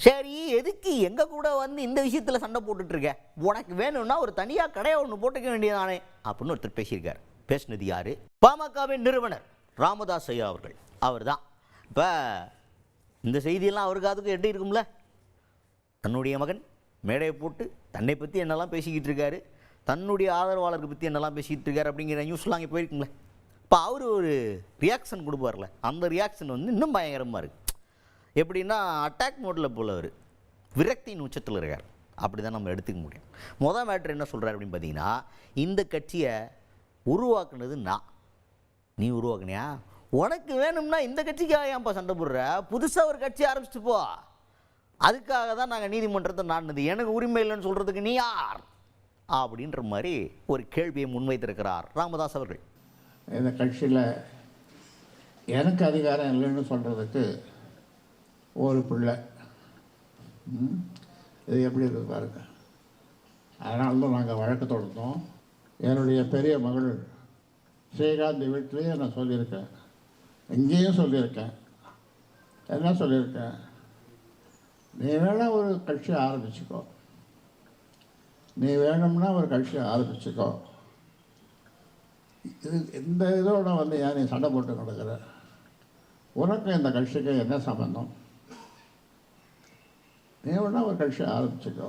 சரி, எதுக்கு எங்க கூட வந்து இந்த விஷயத்துல சண்டை போட்டுட்டு இருக்க? உனக்கு வேணும்னா ஒரு தனியா கடையை ஒன்று போட்டுக்க வேண்டியதானே அப்படின்னு ஒருத்தர் பேசியிருக்காரு. பேசினது யாரு? பாமகவின் நிறுவனர் ராமதாஸ் ஐயா அவர்கள். அவர் தான் இப்போ இந்த செய்தியெல்லாம் அவருக்கு அதுக்கு எட்டி இருக்கும்ல. தன்னுடைய மகன் மேடையை போட்டு தன்னை பற்றி என்னெல்லாம் பேசிக்கிட்டு இருக்காரு, தன்னுடைய ஆதரவாளருக்கு பற்றி என்னெல்லாம் பேசிக்கிட்டு இருக்காரு அப்படிங்கிற நியூஸ்லாம் அங்கே போயிருக்குங்களே. இப்போ அவர் ஒரு ரியாக்ஷன் கொடுப்பார்ல, அந்த ரியாக்ஷன் வந்து இன்னும் பயங்கரமாக இருக்குது. எப்படின்னா அட்டாக் மோடில் போல் அவர் விரக்தியின் உச்சத்தில் இருக்கார். அப்படி தான் நம்ம எடுத்துக்க முடியும். மொதல் மேட்ரு என்ன சொல்கிறார் அப்படின்னு பார்த்தீங்கன்னா, இந்த கட்சியை உருவாக்குனது நான், நீ உருவாக்குனியா? உனக்கு வேணும்னா இந்த கட்சிக்காக ஏன்ப்பா சண்டை போடுற? புதுசாக ஒரு கட்சி ஆரம்பிச்சுட்டு போ. அதுக்காக தான் நாங்கள் நீதிமன்றத்தை நாடினது. எனக்கு உரிமை இல்லைன்னு சொல்கிறதுக்கு நீ யார் அப்படின்ற மாதிரி ஒரு கேள்வியை முன்வைத்திருக்கிறார் ராமதாஸ் அவர்கள். இந்த கட்சியில் எனக்கு அதிகாரம் இல்லைன்னு சொல்கிறதுக்கு ஒரு பிள்ளை, இது எப்படி இருக்குது பாருங்க. அதனால தான் நாங்கள் வழக்கு தொடர்ந்தோம். என்னுடைய பெரிய மகள் ஸ்ரீகாந்த் வீட்டிலேயே நான் சொல்லியிருக்கேன், இங்கேயும் சொல்லியிருக்கேன். என்ன சொல்லியிருக்கேன்? நீ வேணா ஒரு கட்சி ஆரம்பிச்சுக்கோ, நீ வேணும்னா ஒரு கட்சி ஆரம்பிச்சுக்கோ. இது இந்த இதோட வந்து ஏன் நீ சண்டை போட்டு நடக்கிற? உனக்கு இந்த கட்சிக்கு என்ன சம்பந்தம்? நீ வேணா ஒரு கட்சி ஆரம்பிச்சுக்கோ.